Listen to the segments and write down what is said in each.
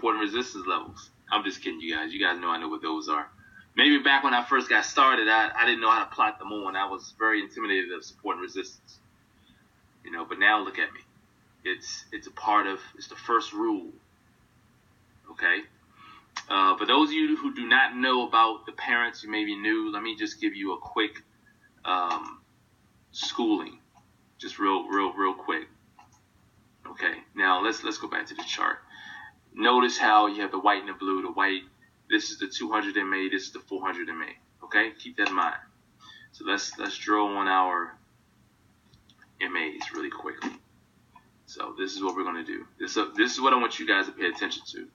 support and resistance levels. I'm just kidding, you guys. You guys know I know what those are. Maybe back when I first got started, I didn't know how to plot them on. I was very intimidated of support and resistance. But now look at me. It's the first rule. Okay? For those of you who do not know about the parents who may be new, let me just give you a quick schooling. Just real quick. Okay, now let's go back to the chart. Notice how you have the white and the blue. The white, this is the 200 MA, this is the 400 MA. Okay, keep that in mind. So let's draw on our MAs really quickly. So this is what we're going to do. This is what I want you guys to pay attention to.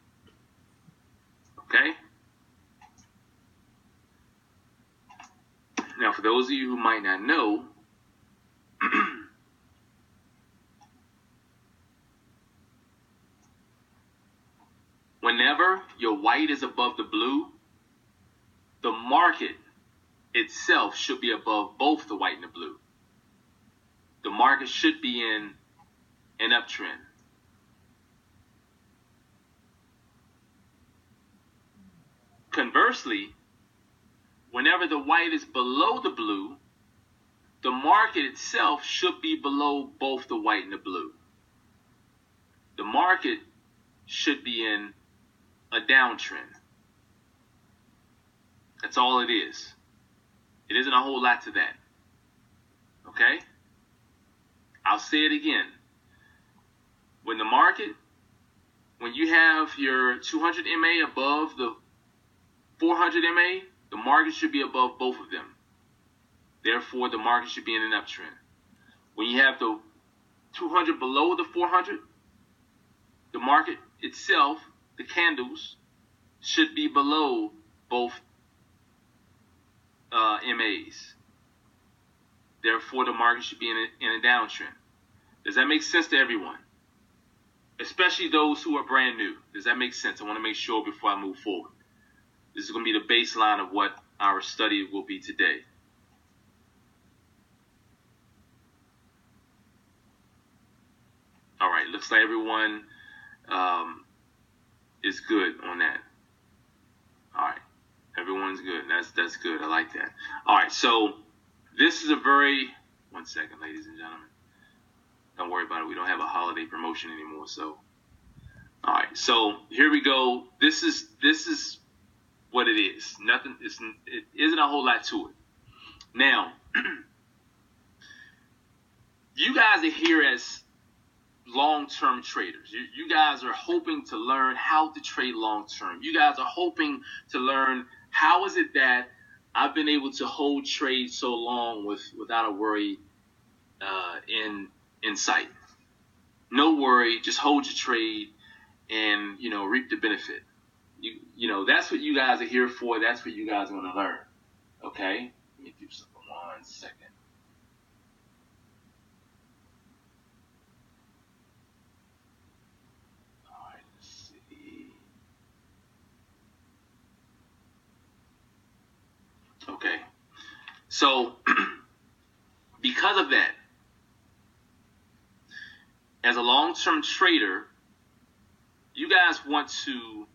Okay? Now, for those of you who might not know, whenever your white is above the blue, the market itself should be above both the white and the blue. The market should be in an uptrend. Conversely, whenever the white is below the blue, the market itself should be below both the white and the blue. The market should be in a downtrend. That's all it is. It isn't a whole lot to that. Okay? I'll say it again. When you have your 200 MA above the 400 MA, the market should be above both of them. Therefore, the market should be in an uptrend. When you have the 200 below the 400, the market itself, the candles, should be below both MAs. Therefore, the market should be in a downtrend. Does that make sense to everyone? Especially those who are brand new. Does that make sense? I want to make sure before I move forward. This is going to be the baseline of what our study will be today. All right, looks like everyone is good on that. All right, everyone's good. That's good. I like that. All right, so this is one second, ladies and gentlemen. Don't worry about it. We don't have a holiday promotion anymore. So, all right. So here we go. This is what it is. It isn't a whole lot to it. Now, you guys are here as long-term traders. You guys are hoping to learn how to trade long-term. You guys are hoping to learn how is it that I've been able to hold trades so long without a worry in sight. No worry, just hold your trade and reap the benefit. That's what you guys are here for. That's what you guys want to learn. Okay? Let me do something. 1 second. All right, let's see. Okay. So, because of that, as a long-term trader, you guys want to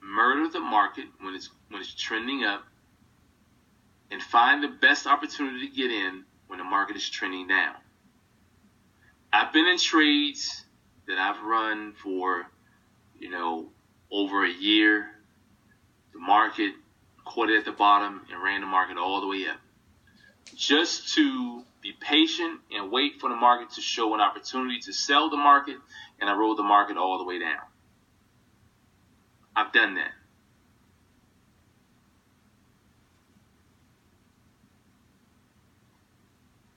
murder the market when it's trending up and find the best opportunity to get in when the market is trending down. I've been in trades that I've run for, over a year. The market caught it at the bottom and ran the market all the way up. Just to be patient and wait for the market to show an opportunity to sell the market, and I rode the market all the way down. I've done that.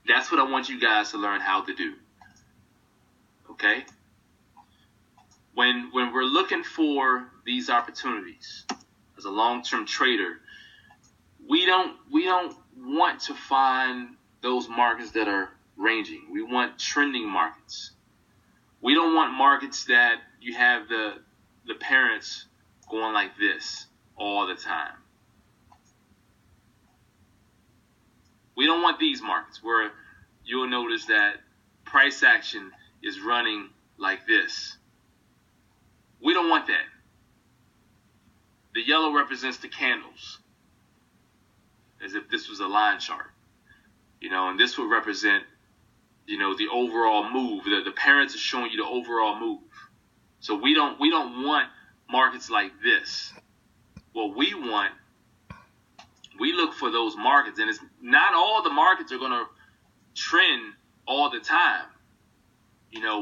That's what I want you guys to learn how to do. Okay? When we're looking for these opportunities as a long-term trader, we don't want to find those markets that are ranging. We want trending markets. We don't want markets that you have the parents going like this all the time. We don't want these markets where you'll notice that price action is running like this. We don't want that. the yellow represents the candles, as if this was a line chart, and this would represent, the overall move. The parents are showing you the overall move. So we don't want markets like this. What we want, we look for those markets, and it's not all the markets are going to trend all the time.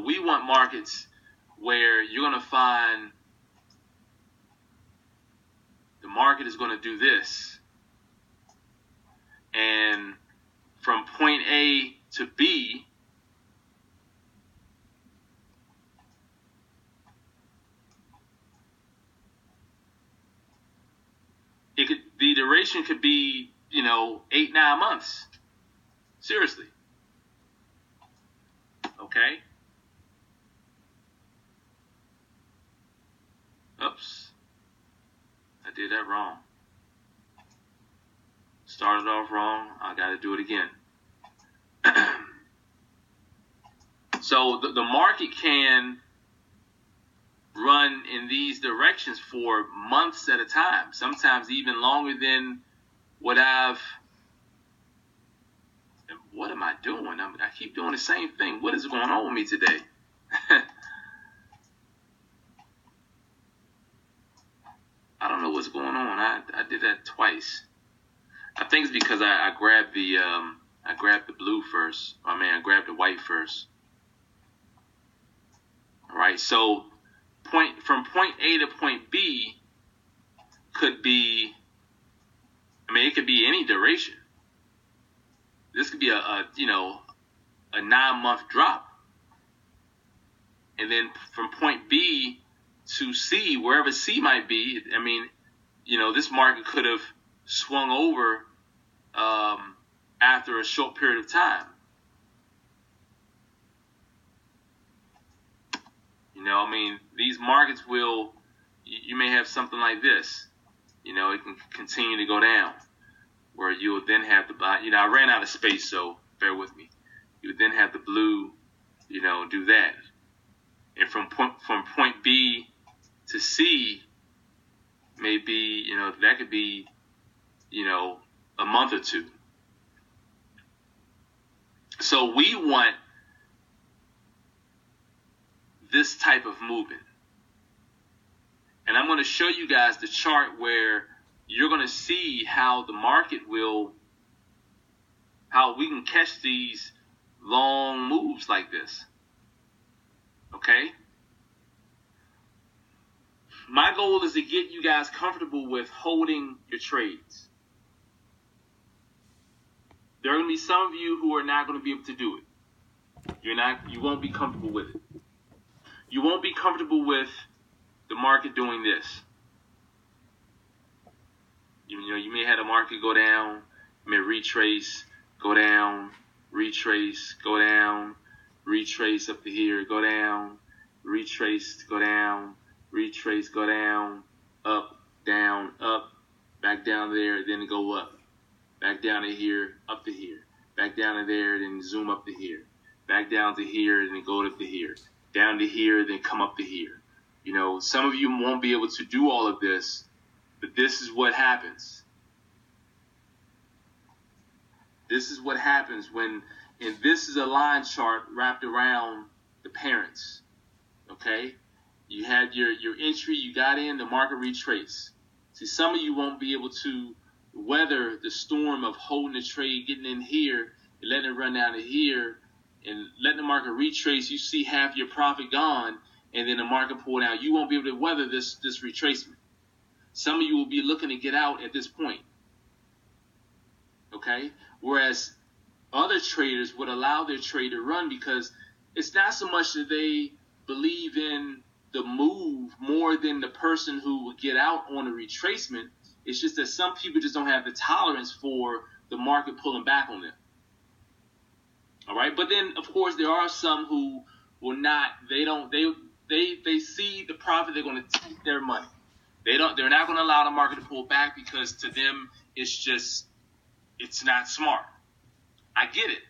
We want markets where you're going to find the market is going to do this. And from point A to B, the duration could be, 8-9 months. Seriously. Okay? Oops. I did that wrong. Started off wrong. I got to do it again. So the market can run in these directions for months at a time, sometimes even longer than what am I doing? I keep doing the same thing. What is going on with me today? I don't know what's going on. I did that twice. I think it's because I grabbed the blue first. I grabbed the white first. All right, so from point A to point B could be, it could be any duration. This could be a 9-month drop. And then from point B to C, wherever C might be, this market could have swung over after a short period of time. These markets you may have something like this. It can continue to go down, where you'll then have I ran out of space, so bear with me. You would then have the blue, do that. And from point B to C, maybe, that could be, a month or two. So we want this type of movement. And I'm going to show you guys the chart where you're going to see how the market how we can catch these long moves like this. Okay? My goal is to get you guys comfortable with holding your trades. There are going to be some of you who are not going to be able to do it. You won't be comfortable with it. You won't be comfortable with the market doing this. You may have the market go down, you may retrace, go down, retrace, go down, retrace up to here, go down, retrace, go down, retrace, go down, up, back down there, then go up, back down to here, up to here, back down to there, then zoom up to here, back down to here, then go up to here, down to here, then come up to here. Some of you won't be able to do all of this, but this is what happens. This is what happens and this is a line chart wrapped around the parents. Okay? You had your entry, you got in, the market retrace. See, some of you won't be able to weather the storm of holding the trade, getting in here, and letting it run down to here, and letting the market retrace. You see half your profit gone, and then the market pulled out. You won't be able to weather this retracement. Some of you will be looking to get out at this point. Okay? Whereas other traders would allow their trade to run because it's not so much that they believe in the move more than the person who would get out on a retracement. It's just that some people just don't have the tolerance for the market pulling back on them. All right? But then, of course, there are some who will not, they see the profit, they're going to take their money. They're not going to allow the market to pull back because to them it's not smart. I get it.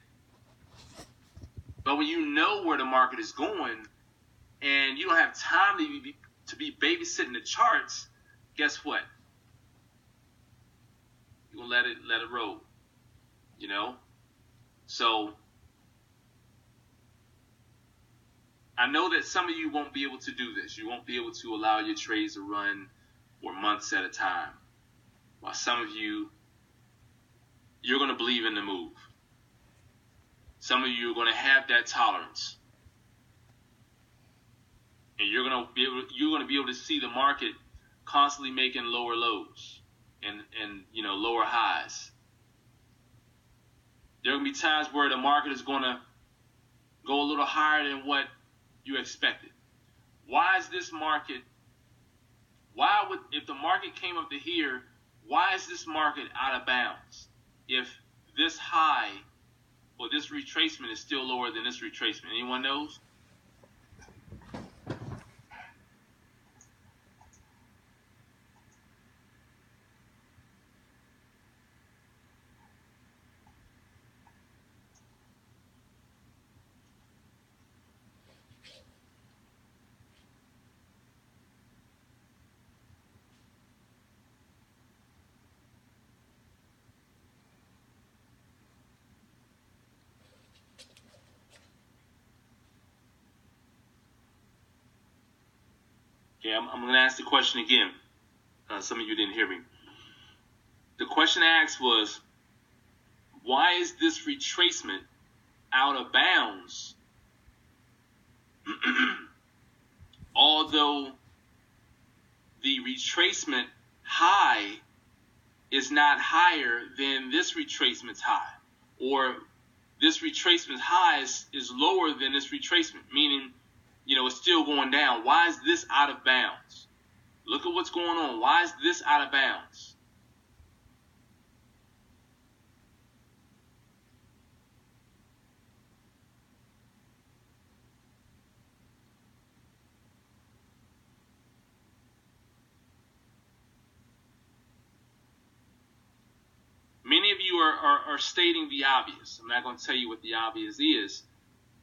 But when you know where the market is going and you don't have time to be babysitting the charts, guess what? You're gonna let it roll. You know? So I know that some of you won't be able to do this. You won't be able to allow your trades to run for months at a time. While some of you, you're going to believe in the move. Some of you are going to have that tolerance. And you're going to be able to see the market constantly making lower lows and lower highs. There are going to be times where the market is going to go a little higher than what you expected. Why is this market, if the market came up to here, why is this market out of bounds? If this high or this retracement is still lower than this retracement, anyone knows? Okay, I'm going to ask the question again. Some of you didn't hear me. The question asked was, why is this retracement out of bounds? Although the retracement high is not higher than this retracement's high, or this retracement's high is lower than this retracement, meaning, it's still going down. Why is this out of bounds? Look at what's going on. Why is this out of bounds? Many of you are stating the obvious. I'm not going to tell you what the obvious is,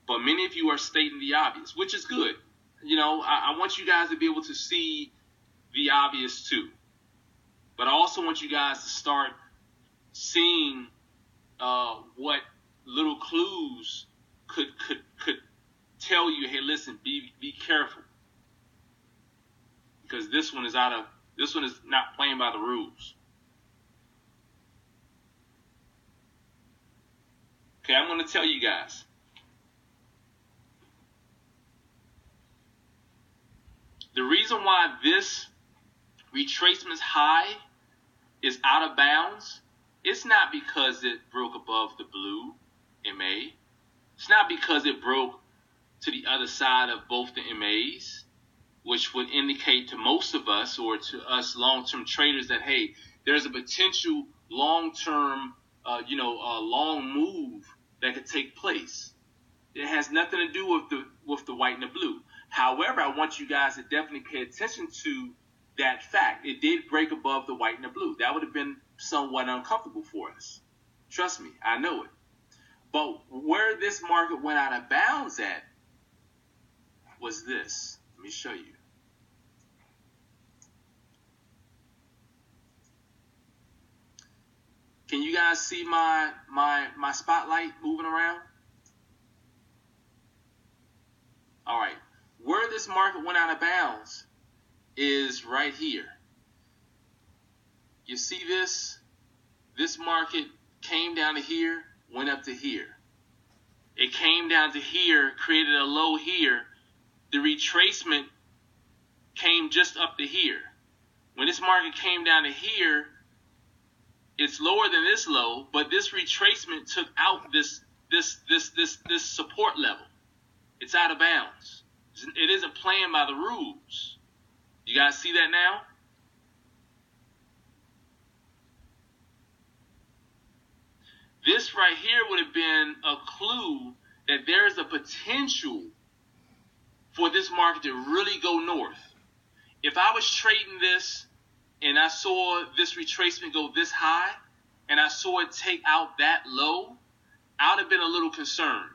but many of you are stating the obvious, which is good. I want you guys to be able to see the obvious too. But I also want you guys to start seeing what little clues could tell you, hey, listen, be careful. Because this one is not playing by the rules. Okay, I'm going to tell you guys. The reason why this retracement's high is out of bounds, it's not because it broke above the blue MA. It's not because it broke to the other side of both the MAs, which would indicate to most of us or to us long-term traders that, hey, there's a potential long-term, long move that could take place. It has nothing to do with the white and the blue. However, I want you guys to definitely pay attention to that fact. It did break above the white and the blue. That would have been somewhat uncomfortable for us. Trust me, I know it. But where this market went out of bounds at was this. Let me show you. Can you guys see my spotlight moving around? All right. Where this market went out of bounds is right here. You see this? This market came down to here, went up to here. It came down to here, created a low here. The retracement came just up to here. When this market came down to here, it's lower than this low, but this retracement took out this support level. It's out of bounds. It isn't playing by the rules. You guys see that now? This right here would have been a clue that there's a potential for this market to really go north. If I was trading this and I saw this retracement go this high and I saw it take out that low, I would have been a little concerned.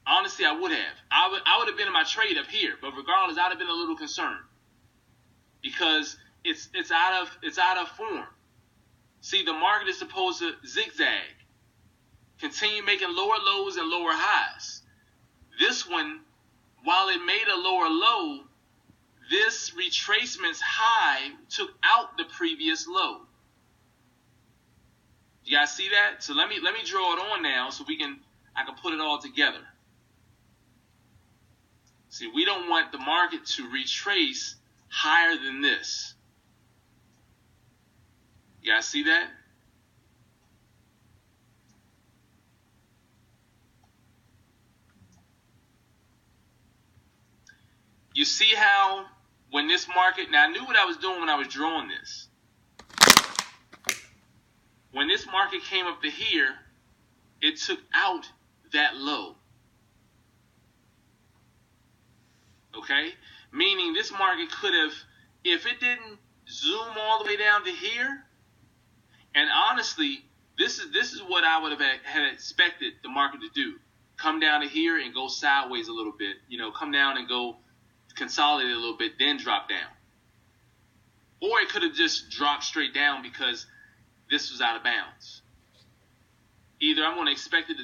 Honestly, I would have. I would have been in my trade up here, but regardless, I would have been a little concerned. because it's out of form. See, the market is supposed to zigzag, continue making lower lows and lower highs. This one, while it made a lower low, this retracement's high took out the previous low. You guys see that? So let me draw it on now so I can put it all together. See, we don't want the market to retrace higher than this. You guys see that? You see how when this market, now I knew what I was doing when I was drawing this. When this market came up to here, it took out that low. Okay? Meaning this market could have, if it didn't zoom all the way down to here, and honestly, this is what I would have had expected the market to do. Come down to here and go sideways a little bit. Come down and go consolidate a little bit, then drop down. Or it could have just dropped straight down because this was out of bounds. Either I'm going to expect it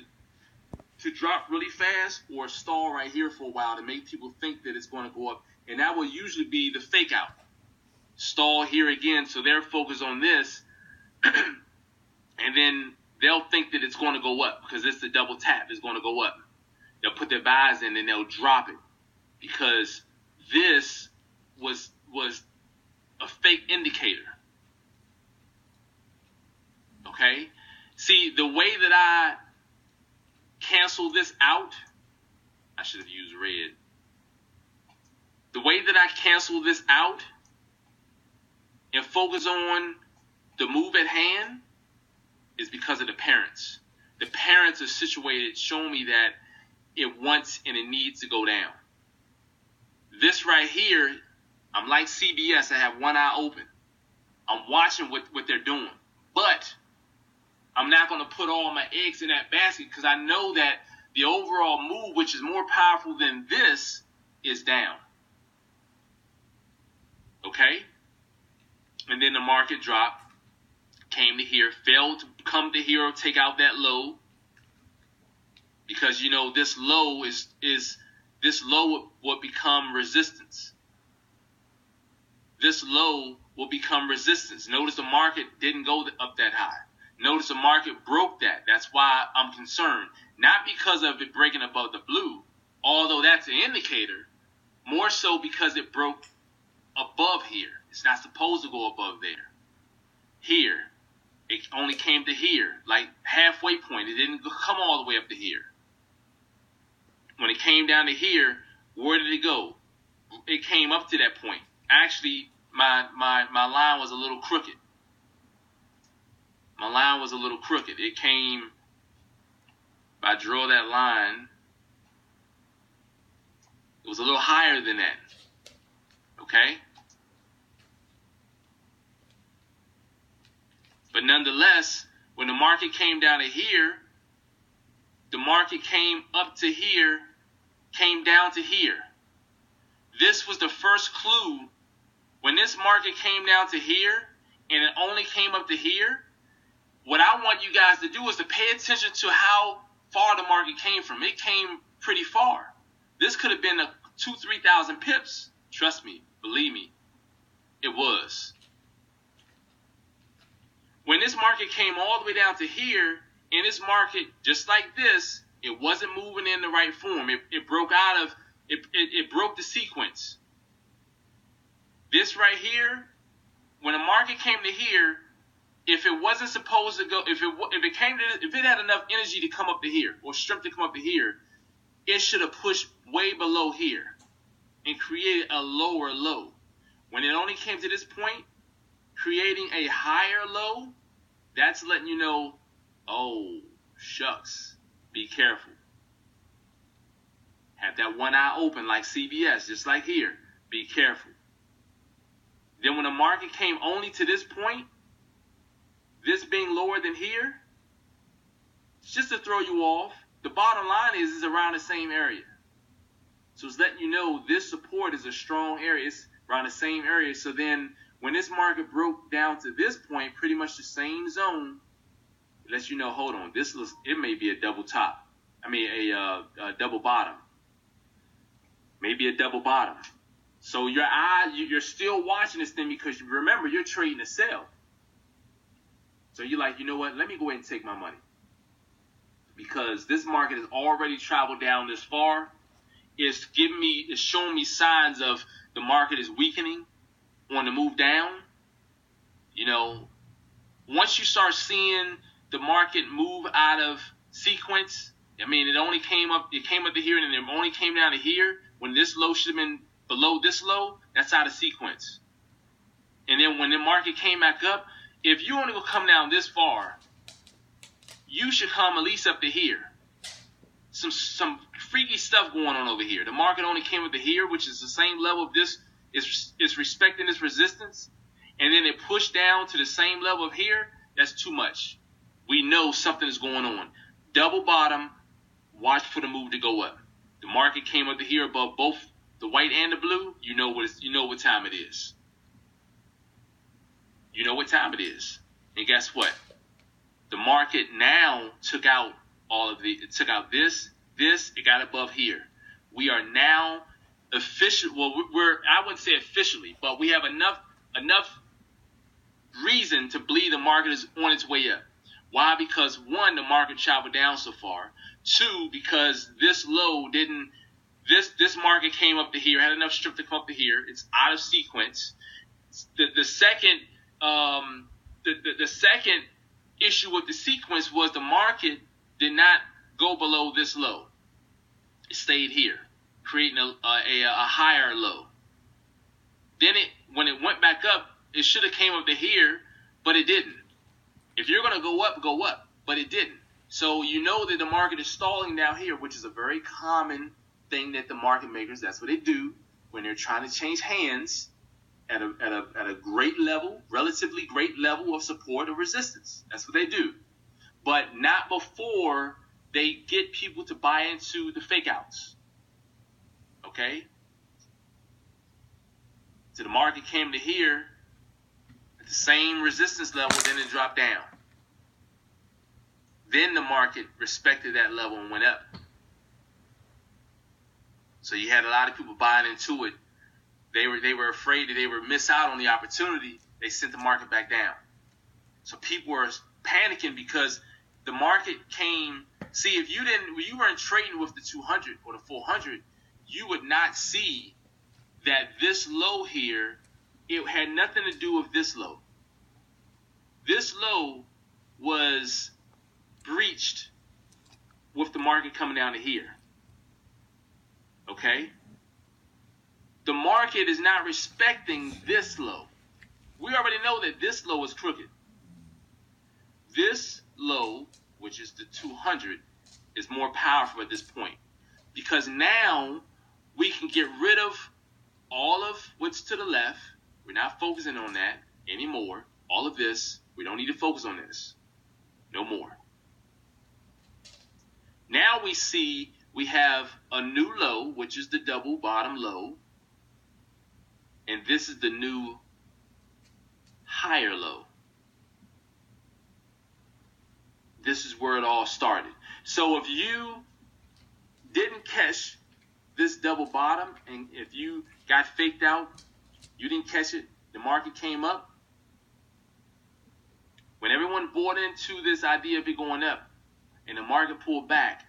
to drop really fast or stall right here for a while to make people think that it's going to go up. And that will usually be the fake out. Stall here again, so they're focused on this. And then they'll think that it's going to go up because it's the double tap. It's going to go up. They'll put their buys in and they'll drop it because this was a fake indicator. Okay? See, the way that I cancel this out, I should have used red. The way that I cancel this out and focus on the move at hand is because of the parents. The parents are situated, showing me that it wants and it needs to go down. This right here, I'm like CBS. I have one eye open. I'm watching what they're doing. But I'm not going to put all my eggs in that basket because I know that the overall move, which is more powerful than this, is down. Okay? And then the market dropped, came to here, failed to come to here or take out that low. Because, this low this low will become resistance. This low will become resistance. Notice the market didn't go up that high. Notice the market broke that. That's why I'm concerned. Not because of it breaking above the blue, although that's an indicator, more so because it broke above here. It's not supposed to go above there. Here, it only came to here, like halfway point. It didn't come all the way up to here. When it came down to here, where did it go? It came up to that point. Actually, my line was a little crooked. My line was a little crooked. It came, if I draw that line, it was a little higher than that. Okay? But nonetheless, when the market came down to here, the market came up to here, came down to here. This was the first clue. When this market came down to here, and it only came up to here, what I want you guys to do is to pay attention to how far the market came from. It came pretty far. This could have been a 2,000-3,000 pips. Trust me, believe me, it was. When this market came all the way down to here, in this market, just like this, it wasn't moving in the right form. It broke out of, it broke the sequence. This right here, when the market came to here, if it wasn't supposed to go, if it had enough energy to come up to here or strength to come up to here, it should have pushed way below here and created a lower low. When it only came to this point, creating a higher low, that's letting you know, oh, shucks, be careful. Have that one eye open like CBS, just like here. Be careful. Then when the market came only to this point, this being lower than here, it's just to throw you off. The bottom line is around the same area. So it's letting you know this support is a strong area. around the same area. So then when this market broke down to this point, pretty much the same zone, it lets you know, hold on, it may be a double top. I mean, a double bottom. Maybe a double bottom. So you're still watching this thing because you remember you're trading a sell. So you're like, you know what? Let me go ahead and take my money. Because this market has already traveled down this far. It's showing me signs of the market is weakening on the move down. You know, once you start seeing the market move out of sequence, I mean, it came up to here and it only came down to here when this low should have been below this low. That's out of sequence. And then when the market came back up, if you only will come down this far, you should come at least up to here. Some freaky stuff going on over here. The market only came up to here, which is the same level of this, is respecting this resistance. And then it pushed down to the same level of here. That's too much. We know something is going on. Double bottom, watch for the move to go up. The market came up to here above both the white and the blue. You know what time it is. You know what time it is. And guess what? The market now took out this, it got above here. We are now I wouldn't say officially, but we have enough reason to believe the market is on its way up. Why? Because one, the market traveled down so far. Two, because this low this market came up to here, had enough strip to come up to here. It's out of sequence. The second issue with the sequence was the market did not go below this low. It stayed here, creating a higher low. Then when it went back up, it should have came up to here, but it didn't. If you're going to go up, go up, but it didn't. So you know that the market is stalling down here, which is a very common thing that the market makers, that's what they do when they're trying to change hands at a great level, relatively great level of support or resistance. That's what they do. But not before they get people to buy into the fake outs. Okay? So the market came to here at the same resistance level, then it dropped down. Then the market respected that level and went up. So you had a lot of people buying into it. They were afraid that they would miss out on the opportunity. They sent the market back down. So people were panicking because the market came. See, if you weren't trading with the 200 or the 400, you would not see that this low here, it had nothing to do with this low. This low was breached with the market coming down to here. Okay? The market is not respecting this low. We already know that this low is crooked. This low, which is the 200, is more powerful at this point. Because now we can get rid of all of what's to the left. We're not focusing on that anymore. All of this, we don't need to focus on this. No more. Now we see we have a new low, which is the double bottom low. And this is the new higher low. This is where it all started. So if you didn't catch this double bottom, and if you got faked out, you didn't catch it, the market came up. When everyone bought into this idea of it going up and the market pulled back,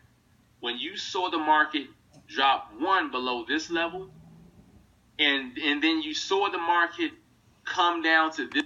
when you saw the market drop one below this level, and then you saw the market come down to this